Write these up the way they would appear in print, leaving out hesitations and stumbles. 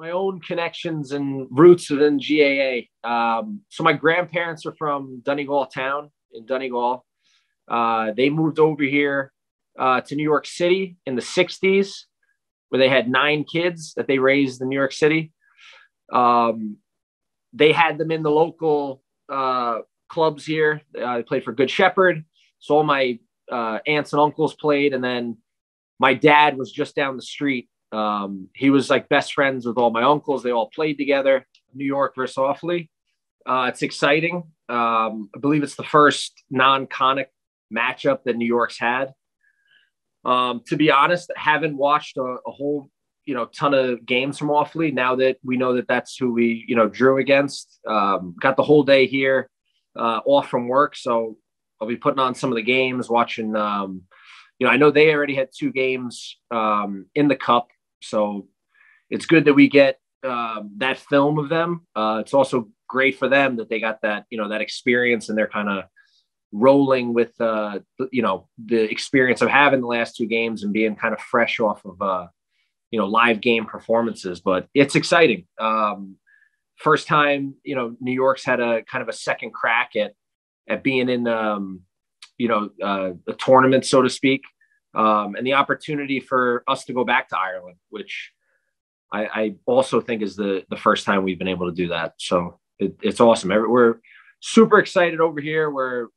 my own connections and roots within GAA. So my grandparents are from Donegal town in Donegal. They moved over here to New York City in the 60s, where they had 9 kids that they raised in New York City. They had them in the local clubs here. They played for Good Shepherd. So all my aunts and uncles played. And then my dad was just down the street. He was like best friends with all my uncles. They all played together. New York versus Offaly. It's exciting. I believe it's the first non-conic matchup that New York's had. To be honest, I haven't watched a whole, ton of games from Offaly now that we know that that's who we, drew against. Got the whole day here off from work. So I'll be putting on some of the games, watching, I know they already had 2 games in the cup. So it's good that we get that film of them. It's also great for them that they got that, that experience, and they're kind of rolling with, the experience of having the last 2 games and being kind of fresh off of, live game performances. But it's exciting. First time, New York's had a kind of a second crack at being in, a tournament, so to speak. And the opportunity for us to go back to Ireland, which I also think is the first time we've been able to do that. So it's awesome. We're super excited over here. We're,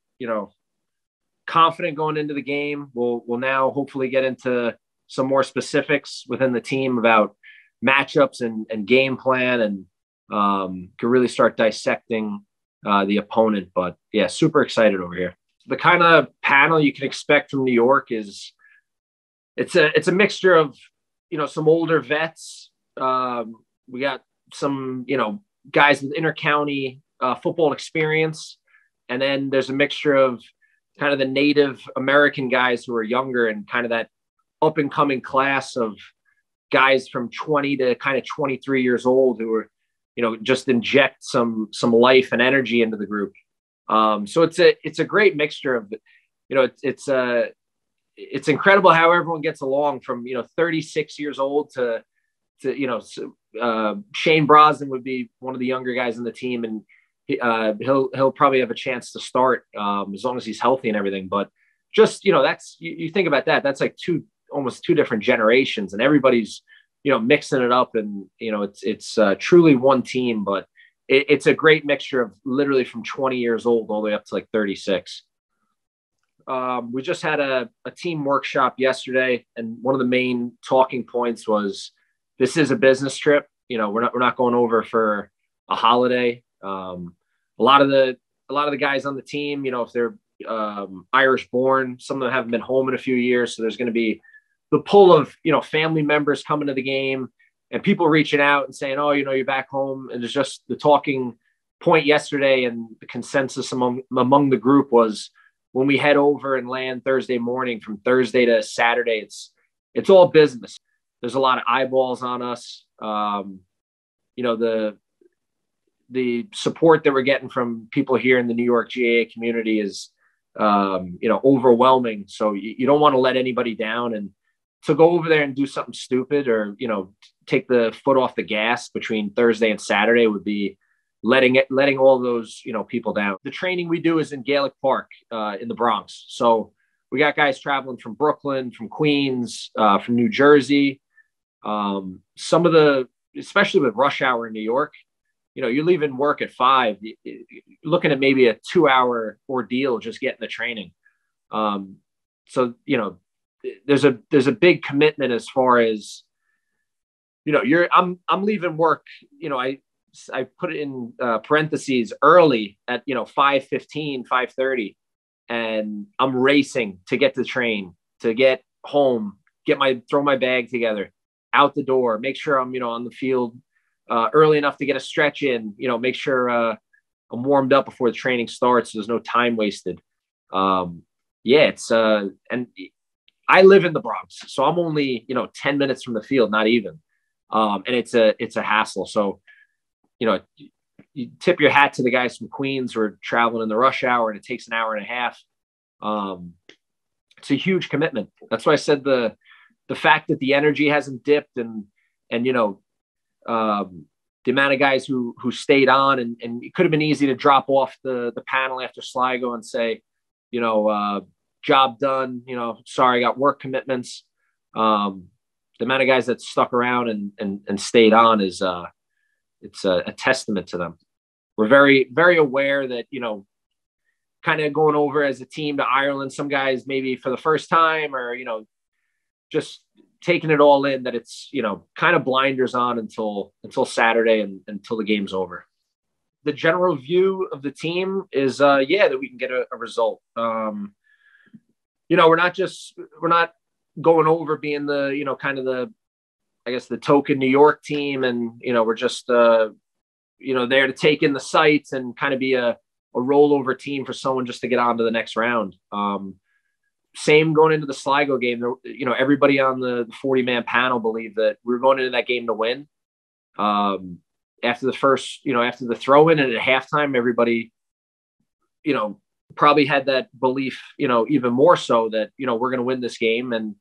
confident going into the game. We'll now hopefully get into some more specifics within the team about matchups and game plan, and can really start dissecting the opponent. But yeah, super excited over here. The kind of panel you can expect from New York is it's a mixture of, some older vets. We got some, guys with intercounty football experience. And then there's a mixture of kind of the Native American guys who are younger, and kind of that up and coming class of guys from 20 to kind of 23 years old who are, just inject some life and energy into the group. So it's a great mixture of, it's incredible how everyone gets along from, 36 years old to Shane Brosnan would be one of the younger guys in the team, and he'll probably have a chance to start as long as he's healthy and everything. But just, that's, you think about that, that's like almost two different generations, and everybody's, mixing it up, and, it's truly one team. But it's a great mixture of literally from 20 years old all the way up to like 36. We just had a team workshop yesterday, and one of the main talking points was, this is a business trip. We're not going over for a holiday. A lot of the guys on the team, if they're Irish born, some of them haven't been home in a few years. So there's going to be the pull of, family members coming to the game, and people reaching out and saying, oh, you're back home. And there's just the talking point yesterday, and the consensus among the group was, when we head over and land Thursday morning, from Thursday to Saturday, it's all business. There's a lot of eyeballs on us. The support that we're getting from people here in the New York GAA community is, overwhelming. So you don't want to let anybody down, and to go over there and do something stupid, or, take the foot off the gas between Thursday and Saturday, would be letting all those, people down. The training we do is in Gaelic Park in the Bronx. So we got guys traveling from Brooklyn, from Queens, from New Jersey. Some of especially with rush hour in New York, you're leaving work at 5, you're looking at maybe a 2-hour ordeal just getting the training. So, there's a big commitment as far as, I'm leaving work, I put it in parentheses early at, 5:15, 5:30, and I'm racing to get to the train, to get home, throw my bag together, out the door, make sure I'm, on the field early enough to get a stretch in, make sure I'm warmed up before the training starts. So there's no time wasted. And I live in the Bronx, so I'm only, 10 minutes from the field, not even. And it's a hassle. So, you tip your hat to the guys from Queens who are traveling in the rush hour, and it takes an hour and a half. It's a huge commitment. That's why I said the fact that the energy hasn't dipped, and the amount of guys who stayed on, and it could have been easy to drop off the panel after Sligo and say, job done, sorry, I got work commitments. The amount of guys that stuck around and stayed on is it's a testament to them. We're very, very aware that, kind of going over as a team to Ireland, some guys maybe for the first time or, just taking it all in, that it's, kind of blinders on until Saturday and until the game's over. The general view of the team is, that we can get a result. We're not going over being the, kind of the token New York team. And, we're just, there to take in the sights and kind of be a rollover team for someone just to get on to the next round. Same going into the Sligo game. Everybody on the 40-man panel believed that we were going into that game to win. After the first, after the throw-in and at halftime, everybody, probably had that belief, even more so that, we're going to win this game. And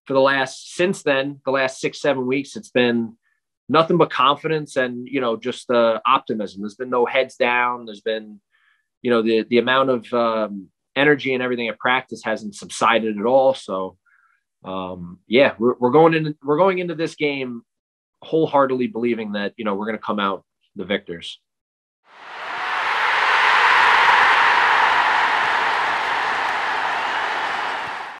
for the last 6-7 weeks, it's been nothing but confidence and, just optimism. There's been no heads down. There's been, the amount of energy and everything at practice hasn't subsided at all. So, we're going into this game wholeheartedly believing that, we're going to come out the victors.